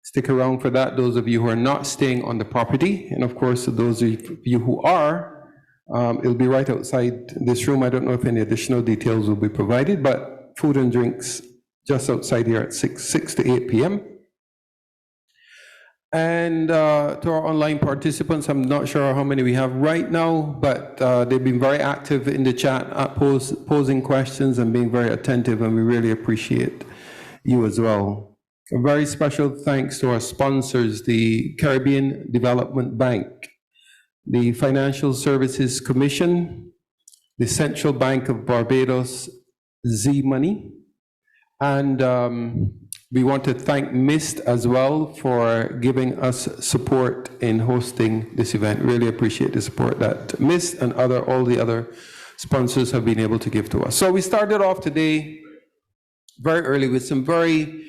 stick around for that, those of you who are not staying on the property. And of course, those of you who are, it'll be right outside this room. I don't know if any additional details will be provided, but food and drinks just outside here at 6 to 8 p.m. And to our online participants, I'm not sure how many we have right now, but they've been very active in the chat, posing questions and being very attentive, and we really appreciate you as well. A very special thanks to our sponsors, the Caribbean Development Bank, the Financial Services Commission, the Central Bank of Barbados, Z-Money, and we want to thank MIST as well for giving us support in hosting this event. Really appreciate the support that MIST and all the other sponsors have been able to give to us. So we started off today very early with some very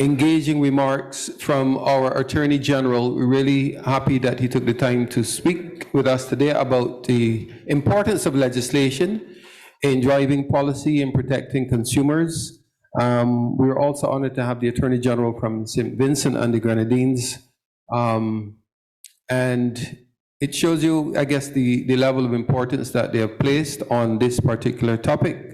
engaging remarks from our Attorney General. We're really happy that he took the time to speak with us today about the importance of legislation in driving policy and protecting consumers. We're also honored to have the Attorney General from St. Vincent and the Grenadines. And it shows you, I guess, the level of importance that they have placed on this particular topic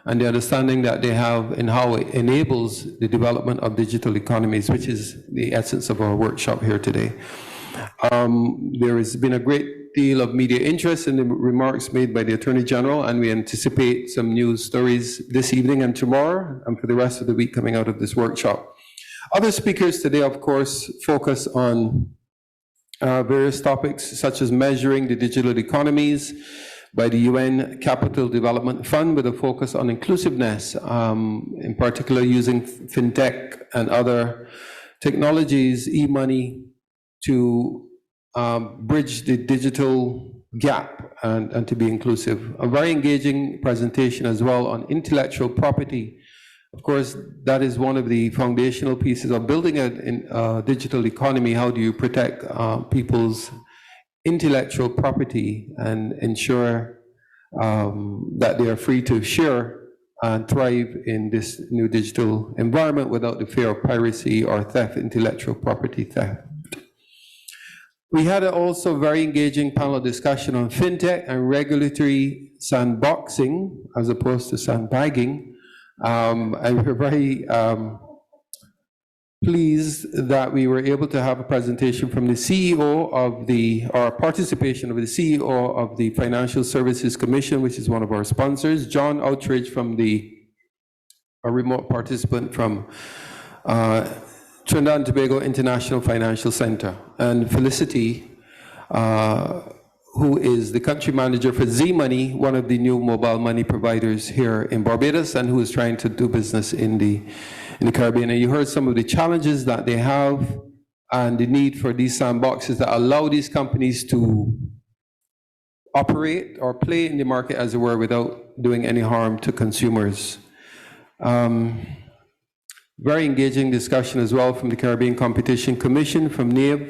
and the understanding that they have in how it enables the development of digital economies, which is the essence of our workshop here today. There has been a great deal of media interest in the remarks made by the Attorney General, and we anticipate some news stories this evening and tomorrow, and for the rest of the week coming out of this workshop. Other speakers today, of course, focus on various topics such as measuring the digital economies by the UN Capital Development Fund with a focus on inclusiveness, in particular using fintech and other technologies, e-money, to bridge the digital gap and to be inclusive. A very engaging presentation as well on intellectual property. Of course, that is one of the foundational pieces of building a digital economy. How do you protect people's intellectual property and ensure that they are free to share and thrive in this new digital environment without the fear of piracy or theft, intellectual property theft. We had also very engaging panel discussion on fintech and regulatory sandboxing as opposed to sandbagging. And we're very pleased that we were able to have a presentation from the CEO of or participation of the CEO of the Financial Services Commission, which is one of our sponsors, John Outridge, from a remote participant from Trinidad and Tobago International Financial Center, and Felicity, who is the country manager for Z-Money, one of the new mobile money providers here in Barbados, and who is trying to do business in the Caribbean. And you heard some of the challenges that they have and the need for these sandboxes that allow these companies to operate or play in the market, as it were, without doing any harm to consumers. Very engaging discussion as well from the Caribbean Competition Commission, from Navia.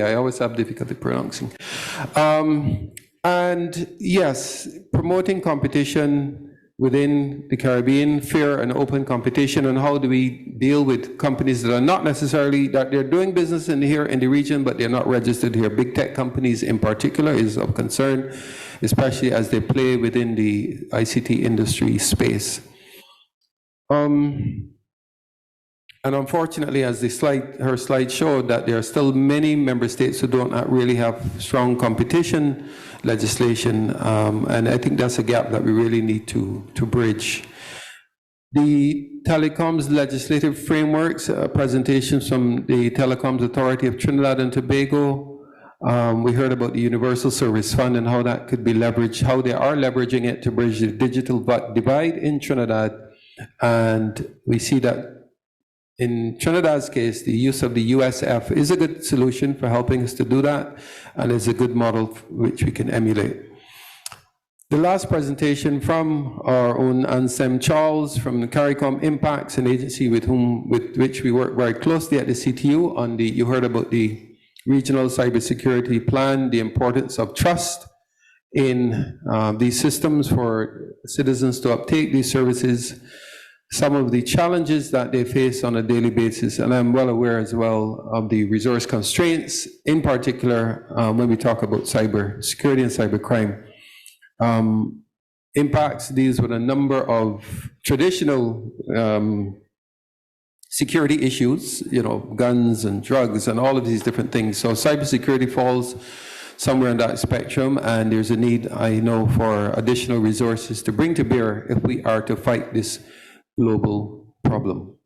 I always have difficulty pronouncing. And yes, promoting competition within the Caribbean, fair and open competition, and how do we deal with companies that are not necessarily, that they're doing business here in the region, but they're not registered here. Big tech companies in particular is of concern, especially as they play within the ICT industry space. And unfortunately, as her slide showed, that there are still many member states who don't really have strong competition legislation, and I think that's a gap that we really need to bridge. The telecoms legislative frameworks, presentations from the Telecoms Authority of Trinidad and Tobago. We heard about the Universal Service Fund and how that could be leveraged, how they are leveraging it to bridge the digital divide in Trinidad. And we see that in Trinidad's case, the use of the USF is a good solution for helping us to do that, and is a good model which we can emulate. The last presentation from our own Ansem Charles from the CARICOM Impacts, an agency with which we work very closely at the CTU on you heard about the regional cybersecurity plan, the importance of trust in these systems for citizens to uptake these services. some of the challenges that they face on a daily basis. And I'm well aware as well of the resource constraints, in particular, when we talk about cyber security and cyber crime. Impacts deals with a number of traditional security issues, guns and drugs and all of these different things. So cybersecurity falls somewhere in that spectrum, and there's a need, I know, for additional resources to bring to bear if we are to fight this global problem.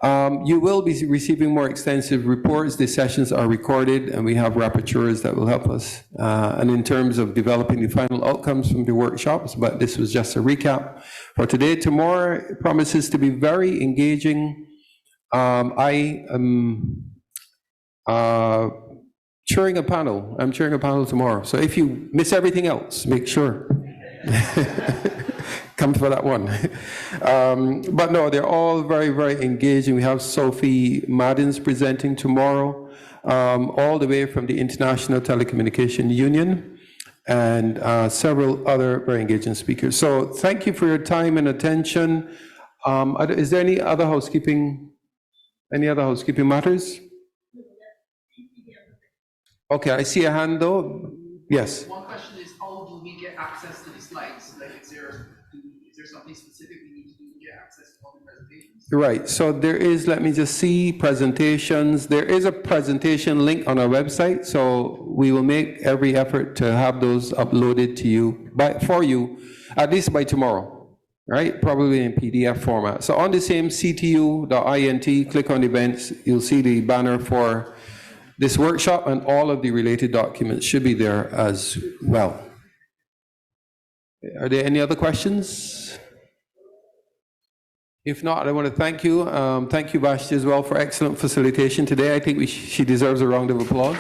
You will be receiving more extensive reports. The sessions are recorded, and we have rapporteurs that will help us. And in terms of developing the final outcomes from the workshops, but this was just a recap for today. Tomorrow promises to be very engaging. I am chairing a panel. I'm chairing a panel tomorrow. So if you miss everything else, make sure. Come for that one. But no, they're all very, very engaging. We have Sophie Maddens presenting tomorrow, all the way from the International Telecommunication Union, and several other very engaging speakers. So thank you for your time and attention. Is there any other housekeeping matters? Okay, I see a hand though. Yes. One question is, how do we get access to the slides? Like, is there something specific we need to do to get access to all the presentations? Right, so there is, let me just see, presentations. There is a presentation link on our website, so we will make every effort to have those uploaded to you, for you, at least by tomorrow, right? Probably in PDF format. So on the same ctu.int, click on events, you'll see the banner for this workshop, and all of the related documents should be there as well. Are there any other questions? If not, I want to thank you. Thank you, Vashti, as well, for excellent facilitation today. I think she deserves a round of applause.